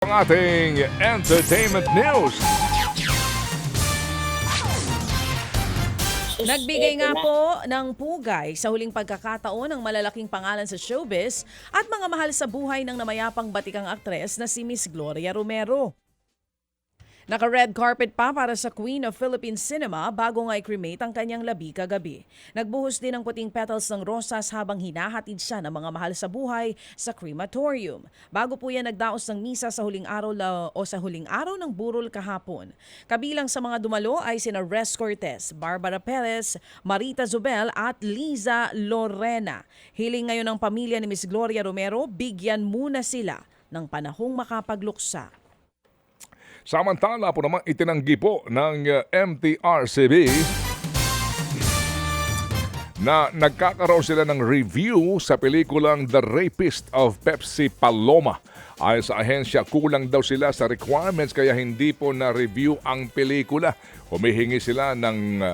Ang ating entertainment news. Nagbigay nga po ng pugay sa huling pagkakataon ng malalaking pangalan sa showbiz at mga mahal sa buhay ng namayapang batikang aktres na si Miss Gloria Romero. Naka-red carpet pa para sa Queen of Philippine Cinema bago nga i-cremate ang kanyang labi kagabi. Nagbuhos din ng puting petals ng rosas habang hinahatid siya ng mga mahal sa buhay sa crematorium. Bago po yan nagdaos ng misa sa huling araw sa huling araw ng burol kahapon. Kabilang sa mga dumalo ay sina Res Cortez, Barbara Perez, Marita Zubel at Liza Lorena. Hiling ngayon ng pamilya ni Miss Gloria Romero, bigyan muna sila ng panahong makapagluksa. Samantala po naman itinanggi po ng MTRCB na nagkakaroon sila ng review sa pelikulang The Rapist of Pepsi Paloma. Ayon sa ahensya, kulang daw sila sa requirements kaya hindi po na-review ang pelikula. Humihingi sila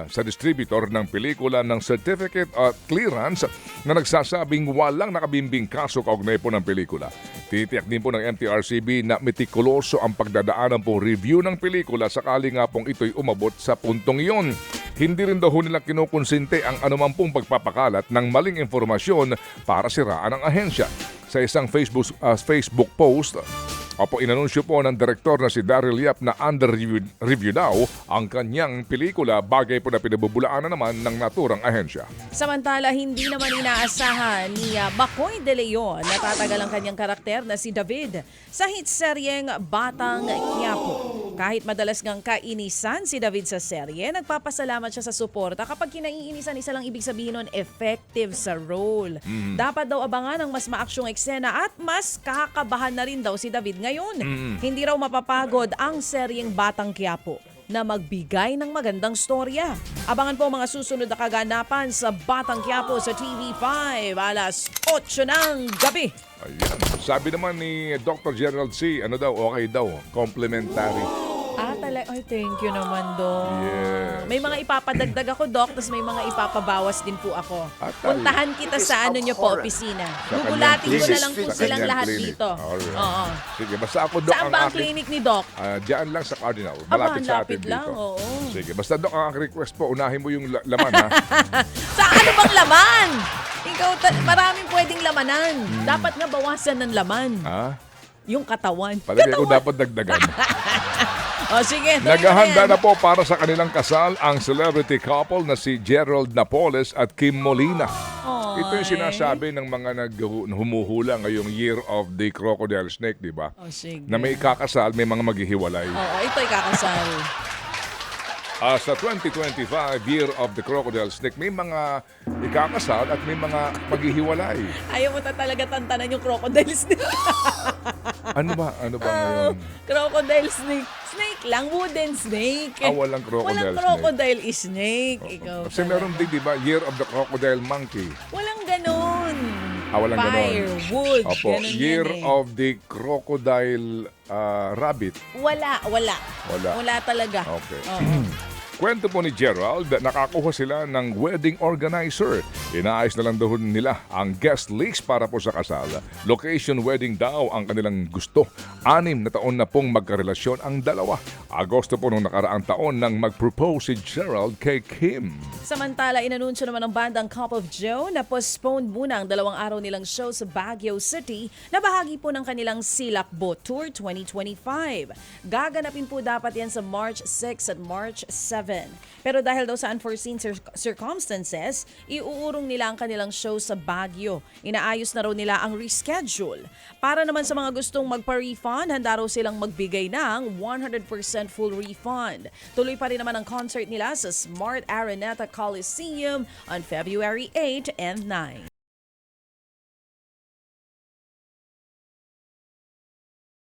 sa distributor ng pelikula ng certificate at clearance na nagsasabing walang nakabimbing kaso kaugnay po ng pelikula. Titiyak din po ng MTRCB na metikuloso ang pagdadaanan po review ng pelikula sakali nga pong ito'y umabot sa puntong iyon. Hindi rin daw nila kinukonsinte ang anuman pong pagpapakalat ng maling informasyon para siraan ang ahensya. Sa isang Facebook post, inanunsyo po ng direktor na si Daryl Yap na under review daw ang kanyang pelikula, bagay po na pinabubulaanan naman ng naturang ahensya. Samantala, hindi naman inaasahan ni Bacoy De Leon na tatagal ang kanyang karakter na si David sa hit seryeng Batang Quiapo. Kahit madalas ngang kainisan si David sa serye, nagpapasalamat siya sa suporta. Kapag kinaiinisan, isa lang ibig sabihin nun, effective sa role. Dapat daw abangan ang mas maaksyong eksena at mas kakabahan na rin daw si David ngayon. Hindi raw mapapagod ang seryeng Batang Quiapo na magbigay ng magandang storya. Abangan po mga susunod na kaganapan sa Batang Quiapo sa TV5 alas 8 ng gabi. Ayan. Sabi naman ni Dr. Gerald C., okay daw, complimentary. Ay, thank you naman, Doc. Yes. May mga ipapadagdag ako, Doc, tapos may mga ipapabawas din po ako. Tal- Puntahan kita sa ano nyo po, opisina. Sa Gugulatin ko na kanyang lang po clinic. silang Sa lahat kanyang dito. clinic. Oo. Sige, basta ako, Doc, Saan ba ang clinic ni Doc? Diyan lang sa Cardinal. Aba, Malapit sa atin lapit dito. lang, oo. Sige, basta, Doc, ang request po, unahin mo yung laman, ha? Sa ano bang laman? Ikaw, maraming pwedeng lamanan. Dapat nga bawasan ng laman. Ha? Yung katawan. Palagay ko dapat dagdagan. O sige. Naghahanda na po para sa kanilang kasal ang celebrity couple na si Gerald Napoles at Kim Molina. Ito yung sinasabi ng mga humuhula ngayong Year of the Crocodile Snake, di ba? O sige. Na may ikakasal, may mga maghihiwalay. Oo, ito'y kakasal. Sa 2025 Year of the Crocodile Snake, may mga ikakasal at may mga maghihiwalay. Ayaw mo talaga tantanan yung crocodile snake. Ano ba ngayon? Crocodile snake. Snake lang, wooden snake. Walang crocodile Walang crocodile snake. Ikaw Kasi meron din, di ba, Year of the Crocodile Monkey. Walang ganon. Walang ganon. Fire, wood. Opo, Ganon Year yan eh. of the Crocodile Rabbit. Wala. Wala talaga. Okay. Oo. Kwento po ni Gerald, nakakuha sila ng wedding organizer. Inaayos na lang daw nila ang guest list para po sa kasal. Location wedding daw ang kanilang gusto. 6 na taon na pong magkarelasyon ang dalawa. Agosto po nung nakaraang taon nang mag-propose si Gerald kay Kim. Samantala, inanunsyo naman ng bandang Cup of Joe na postponed muna ang 2 araw nilang show sa Baguio City na bahagi po ng kanilang Silakbo Tour 2025. Gaganapin po dapat yan sa March 6 at March 7. Pero dahil daw sa unforeseen circumstances, iuurong nila ang kanilang show sa Baguio. Inaayos na raw nila ang reschedule. Para naman sa mga gustong magpa-refund, handa raw silang magbigay ng 100% full refund. Tuloy pa rin naman ang concert nila sa Smart Araneta Coliseum on February 8 and 9.